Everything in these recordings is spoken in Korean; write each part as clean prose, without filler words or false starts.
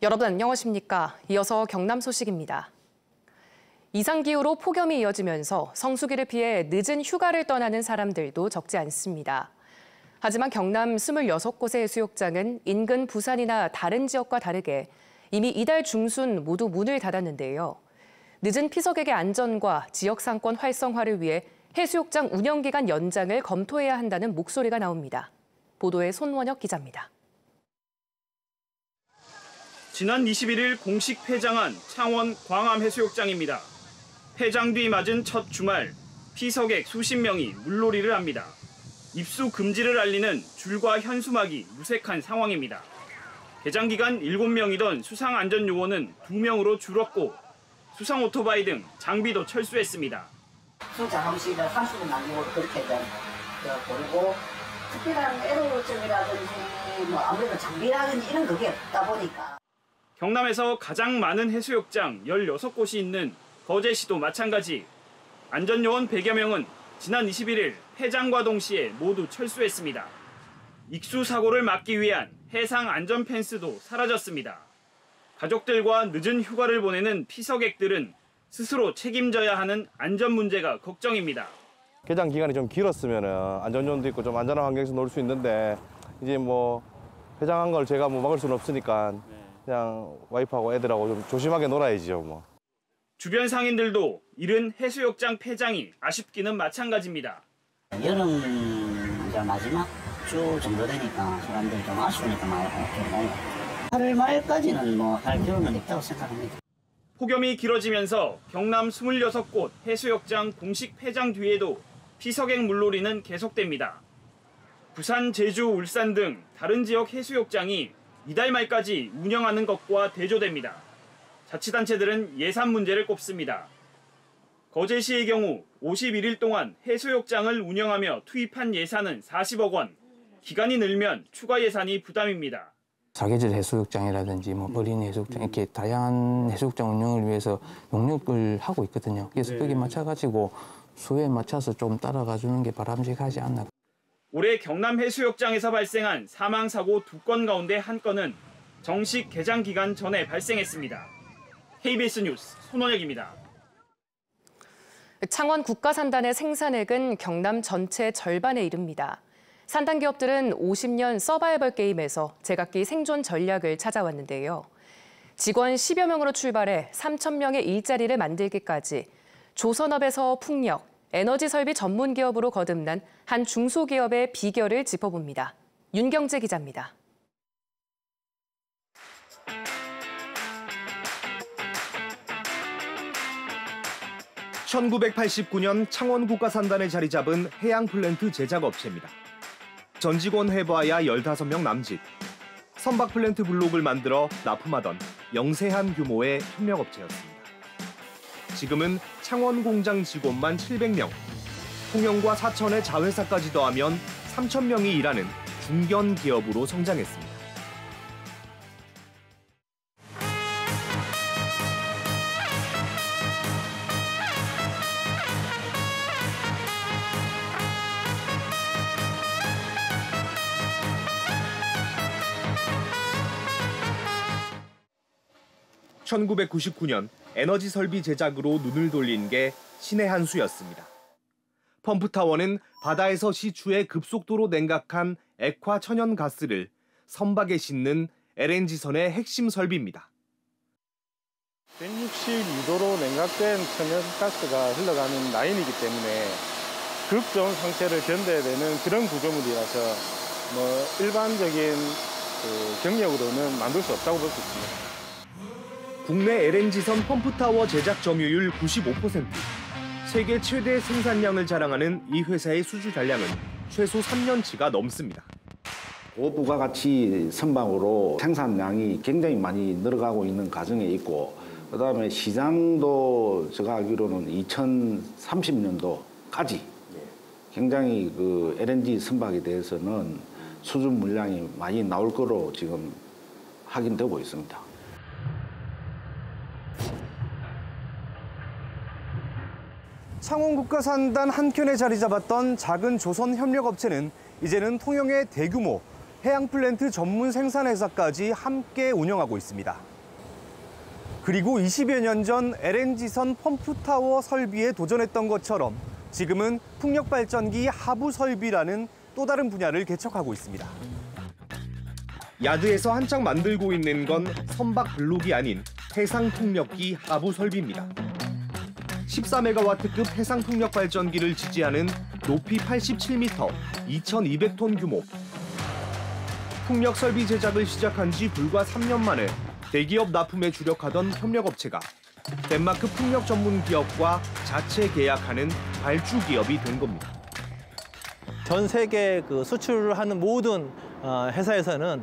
여러분 안녕하십니까? 이어서 경남 소식입니다. 이상기후로 폭염이 이어지면서 성수기를 피해 늦은 휴가를 떠나는 사람들도 적지 않습니다. 하지만 경남 26곳의 해수욕장은 인근 부산이나 다른 지역과 다르게 이미 이달 중순 모두 문을 닫았는데요. 늦은 피서객의 안전과 지역 상권 활성화를 위해 해수욕장 운영기간 연장을 검토해야 한다는 목소리가 나옵니다. 보도에 손원혁 기자입니다. 지난 21일 공식 폐장한 창원 광암해수욕장입니다. 폐장 뒤 맞은 첫 주말, 피서객 수십 명이 물놀이를 합니다. 입수 금지를 알리는 줄과 현수막이 무색한 상황입니다. 개장 기간 7명이던 수상안전요원은 2명으로 줄었고 수상 오토바이 등 장비도 철수했습니다. 수상함실을 30분 남기고 그렇게 보이고 특별한 애로점이라든지 아무래도 장비라든지 이런 그게 없다 보니까. 경남에서 가장 많은 해수욕장 16곳이 있는 거제시도 마찬가지. 안전요원 100여 명은 지난 21일 폐장과 동시에 모두 철수했습니다. 익수 사고를 막기 위한 해상 안전 펜스도 사라졌습니다. 가족들과 늦은 휴가를 보내는 피서객들은 스스로 책임져야 하는 안전 문제가 걱정입니다. 개장 기간이 좀 길었으면 안전요원도 있고 좀 안전한 환경에서 놀 수 있는데 이제 폐장한 걸 제가 막을 수는 없으니까 그냥 와이프하고 애들하고 좀 조심하게 놀아야지요. 주변 상인들도 이른 해수욕장 폐장이 아쉽기는 마찬가지입니다. 여름 이제 마지막 주 정도 되니까 사람들이 좀 아쉬우니까 많이 8월 말까지는 할 필요는 있다고 생각합니다. 폭염이 길어지면서 경남 26곳 해수욕장 공식 폐장 뒤에도 피서객 물놀이는 계속됩니다. 부산, 제주, 울산 등 다른 지역 해수욕장이 이달 말까지 운영하는 것과 대조됩니다. 자치단체들은 예산 문제를 꼽습니다. 거제시의 경우 51일 동안 해수욕장을 운영하며 투입한 예산은 40억 원, 기간이 늘면 추가 예산이 부담입니다. 사계절 해수욕장이라든지 어린 해수욕장 이렇게 다양한 해수욕장 운영을 위해서 용역을 하고 있거든요. 그래서 거기에 맞춰가지고 수요에 맞춰서 좀 따라가 주는 게 바람직하지 않나. 올해 경남 해수욕장에서 발생한 사망사고 2건 가운데 1건은 정식 개장 기간 전에 발생했습니다. KBS 뉴스 손원혁입니다. 창원 국가산단의 생산액은 경남 전체 절반에 이릅니다. 산단 기업들은 50년 서바이벌 게임에서 제각기 생존 전략을 찾아왔는데요. 직원 10여 명으로 출발해 3,000명의 일자리를 만들기까지 조선업에서 풍력, 에너지 설비 전문 기업으로 거듭난 한 중소기업의 비결을 짚어봅니다. 윤경재 기자입니다. (1989년) 창원 국가산단에 자리 잡은 해양 플랜트 제작업체입니다. 전 직원 해봐야 15명 남짓. 선박 플랜트 블록을 만들어 납품하던 영세한 규모의 협력업체였습니다. 지금은 창원 공장 직원만 700명, 통영과 사천의 자회사까지 더하면 3,000명이 일하는 중견 기업으로 성장했습니다. (1999년) 에너지 설비 제작으로 눈을 돌린 게 신의 한 수였습니다. 펌프타워는 바다에서 시추해 급속도로 냉각한 액화 천연가스를 선박에 싣는 LNG선의 핵심 설비입니다. 162도로 냉각된 천연가스가 흘러가는 라인이기 때문에 극저온 상태를 견뎌야 되는 그런 구조물이라서 일반적인 경력으로는 만들 수 없다고 볼 수 있습니다. 국내 LNG선 펌프타워 제작 점유율 95%, 세계 최대 생산량을 자랑하는 이 회사의 수주 잔량은 최소 3년치가 넘습니다. 고부가가치 선박으로 생산량이 굉장히 많이 늘어가고 있는 과정에 있고, 그다음에 시장도 제가 알기로는 2030년도까지 굉장히 LNG 선박에 대해서는 수준 물량이 많이 나올 거로 지금 확인되고 있습니다. 창원 국가산단 한켠에 자리 잡았던 작은 조선협력업체는 이제는 통영의 대규모 해양 플랜트 전문 생산회사까지 함께 운영하고 있습니다. 그리고 20여 년 전 LNG선 펌프타워 설비에 도전했던 것처럼 지금은 풍력발전기 하부 설비라는 또 다른 분야를 개척하고 있습니다. 야드에서 한창 만들고 있는 건 선박 블록이 아닌 해상풍력기 하부 설비입니다. 14메가와트급 해상풍력발전기를 지지하는 높이 87m, 2,200톤 규모. 풍력 설비 제작을 시작한 지 불과 3년 만에 대기업 납품에 주력하던 협력업체가 덴마크 풍력 전문 기업과 자체 계약하는 발주 기업이 된 겁니다. 전 세계 수출을 하는 모든 회사에서는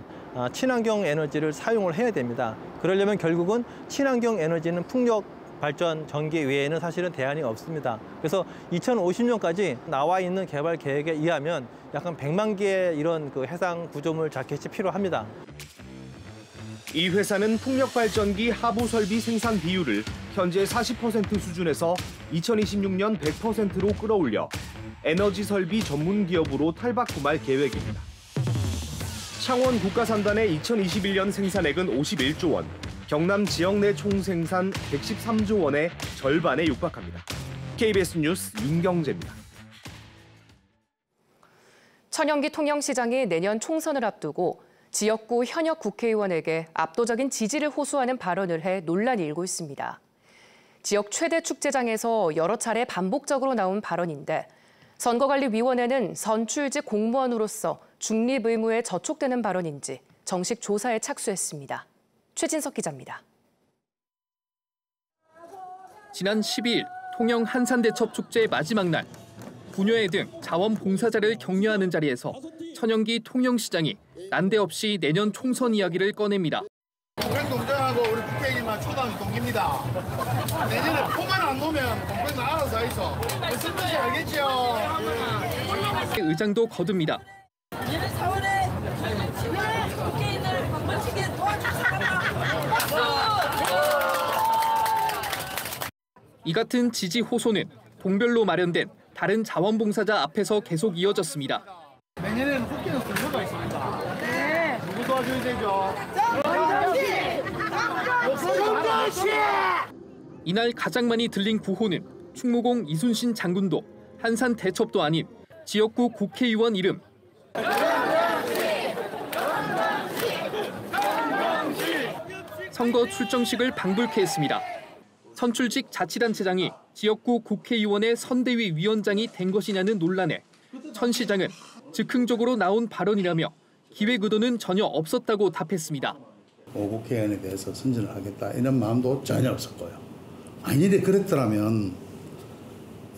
친환경 에너지를 사용을 해야 됩니다. 그러려면 결국은 친환경 에너지는 풍력 발전 전기 외에는 사실은 대안이 없습니다. 그래서 2050년까지 나와 있는 개발 계획에 의하면 약간 100만 개의 이런 해상 구조물 자켓이 필요합니다. 이 회사는 풍력발전기 하부 설비 생산 비율을 현재 40% 수준에서 2026년 100%로 끌어올려 에너지 설비 전문 기업으로 탈바꿈할 계획입니다. 창원 국가산단의 2021년 생산액은 51조 원, 경남 지역 내 총생산 113조 원의 절반에 육박합니다. KBS 뉴스 윤경재입니다. 천연기 통영시장이 내년 총선을 앞두고 지역구 현역 국회의원에게 압도적인 지지를 호소하는 발언을 해 논란이 일고 있습니다. 지역 최대 축제장에서 여러 차례 반복적으로 나온 발언인데 선거관리위원회는 선출직 공무원으로서 중립 의무에 저촉되는 발언인지 정식 조사에 착수했습니다. 최진석 기자입니다. 지난 12일 통영 한산대첩 축제의 마지막 날 부녀회 등 자원봉사자를 격려하는 자리에서 천연기 통영시장이 난데없이 내년 총선 이야기를 꺼냅니다. 동생하고 우리 국회의원만 초등학교 동기입니다. 내년에 포만 안 놓으면 동생은 알아서 하겠어. 무슨 뜻인지 알겠죠? 의장도 거듭니다. 내년 4월에 지금 국회의원을 방문시키게 도와줄 사람만 박수! 이 같은 지지 호소는 동별로 마련된 다른 자원봉사자 앞에서 계속 이어졌습니다. 내년에는 국회의원 선거가 있습니다. 네. 누구 도와줘야 되죠? 이날 가장 많이 들린 구호는 충무공 이순신 장군도 한산 대첩도 아닌 지역구 국회의원 이름. 선거 출정식을 방불케 했습니다. 선출직 자치단체장이 지역구 국회의원의 선대위 위원장이 된 것이냐는 논란에 천 시장은 즉흥적으로 나온 발언이라며 기획 의도는 전혀 없었다고 답했습니다. 국회의원에 대해서 선전을 하겠다 이런 마음도 전혀 없었고요. 만일에 그랬더라면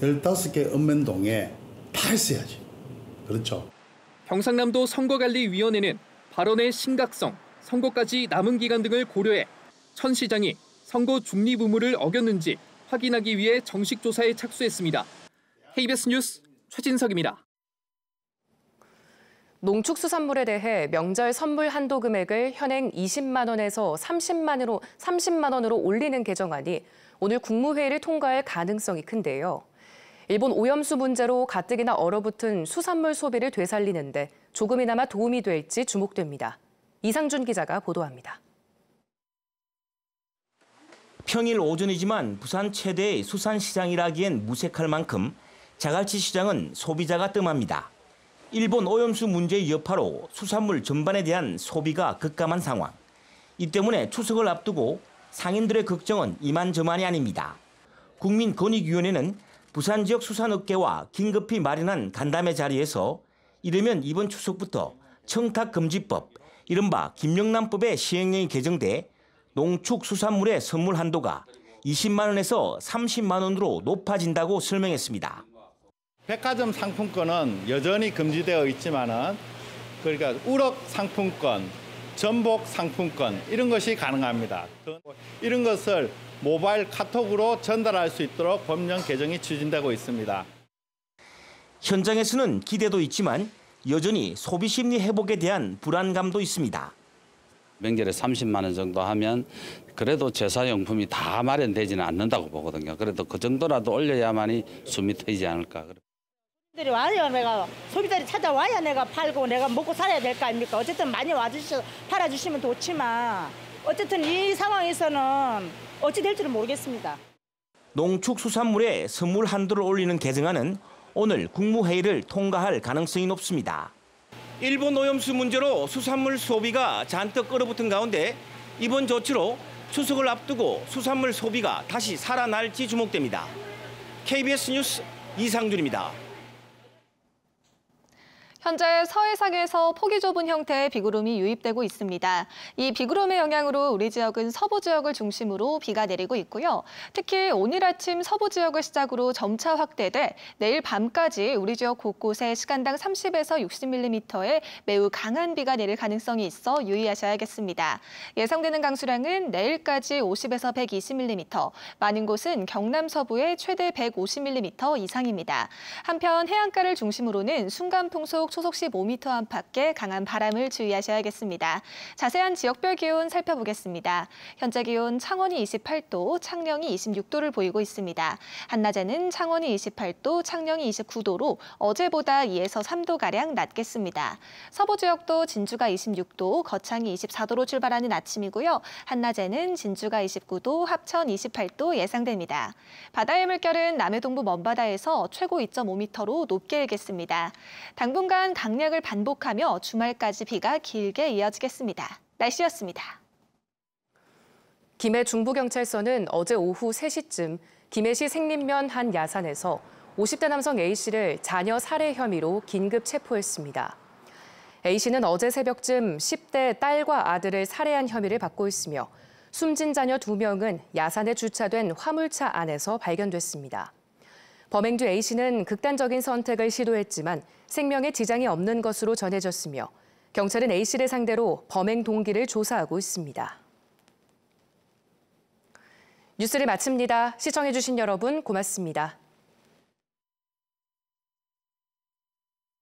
15개 읍면동에 다 했어야지. 그렇죠. 경상남도 선거관리위원회는 발언의 심각성, 선거까지 남은 기간 등을 고려해 천 시장이 선거 중립 의무를 어겼는지 확인하기 위해 정식 조사에 착수했습니다. KBS 뉴스 최진석입니다. 농축수산물에 대해 명절 선물 한도 금액을 현행 20만 원에서 30만 원으로 올리는 개정안이 오늘 국무회의를 통과할 가능성이 큰데요. 일본 오염수 문제로 가뜩이나 얼어붙은 수산물 소비를 되살리는데 조금이나마 도움이 될지 주목됩니다. 이상준 기자가 보도합니다. 평일 오전이지만 부산 최대의 수산시장이라기엔 무색할 만큼 자갈치 시장은 소비자가 뜸합니다. 일본 오염수 문제의 여파로 수산물 전반에 대한 소비가 급감한 상황. 이 때문에 추석을 앞두고 상인들의 걱정은 이만저만이 아닙니다. 국민권익위원회는 부산 지역 수산업계와 긴급히 마련한 간담회 자리에서 이르면 이번 추석부터 청탁금지법, 이른바 김영란법의 시행령이 개정돼 농축수산물의 선물 한도가 20만 원에서 30만 원으로 높아진다고 설명했습니다. 백화점 상품권은 여전히 금지되어 있지만은 그러니까 우럭 상품권, 전복 상품권 이런 것이 가능합니다. 이런 것을 모바일 카톡으로 전달할 수 있도록 법령 개정이 추진되고 있습니다. 현장에서는 기대도 있지만 여전히 소비 심리 회복에 대한 불안감도 있습니다. 명절에 30만 원 정도 하면 그래도 제사용품이 다 마련되지는 않는다고 보거든요. 그래도 그 정도라도 올려야만이 숨이 트이지 않을까. 들이 와야 내가 소비자들이 찾아와야 내가 팔고 내가 먹고 살아야 될 거 아닙니까? 어쨌든 많이 와주셔서 팔아주시면 좋지만 어쨌든 이 상황에서는 어찌 될지는 모르겠습니다. 농축수산물에 선물 한도를 올리는 개정안은 오늘 국무회의를 통과할 가능성이 높습니다. 일본 오염수 문제로 수산물 소비가 잔뜩 얼어붙은 가운데 이번 조치로 추석을 앞두고 수산물 소비가 다시 살아날지 주목됩니다. KBS 뉴스 이상준입니다. 현재 서해상에서 폭이 좁은 형태의 비구름이 유입되고 있습니다. 이 비구름의 영향으로 우리 지역은 서부 지역을 중심으로 비가 내리고 있고요. 특히 오늘 아침 서부 지역을 시작으로 점차 확대돼 내일 밤까지 우리 지역 곳곳에 시간당 30에서 60mm의 매우 강한 비가 내릴 가능성이 있어 유의하셔야겠습니다. 예상되는 강수량은 내일까지 50에서 120mm, 많은 곳은 경남 서부의 최대 150mm 이상입니다. 한편 해안가를 중심으로는 순간풍속 초속 15m 안팎의 강한 바람을 주의하셔야겠습니다. 자세한 지역별 기온 살펴보겠습니다. 현재 기온 창원이 28도, 창녕이 26도를 보이고 있습니다. 한낮에는 창원이 28도, 창녕이 29도로 어제보다 2에서 3도가량 낮겠습니다. 서부 지역도 진주가 26도, 거창이 24도로 출발하는 아침이고요. 한낮에는 진주가 29도, 합천 28도 예상됩니다. 바다의 물결은 남해 동부 먼바다에서 최고 2.5m로 높게 일겠습니다. 당분간 강약을 반복하며 주말까지 비가 길게 이어지겠습니다. 날씨였습니다. 김해 중부경찰서는 어제 오후 3시쯤 김해시 생림면 한 야산에서 50대 남성 A씨를 자녀 살해 혐의로 긴급 체포했습니다. A씨는 어제 새벽쯤 10대 딸과 아들을 살해한 혐의를 받고 있으며 숨진 자녀 2명은 야산에 주차된 화물차 안에서 발견됐습니다. 범행 뒤 A씨는 극단적인 선택을 시도했지만 생명에 지장이 없는 것으로 전해졌으며 경찰은 A씨를 상대로 범행 동기를 조사하고 있습니다. 뉴스를 마칩니다. 시청해주신 여러분 고맙습니다.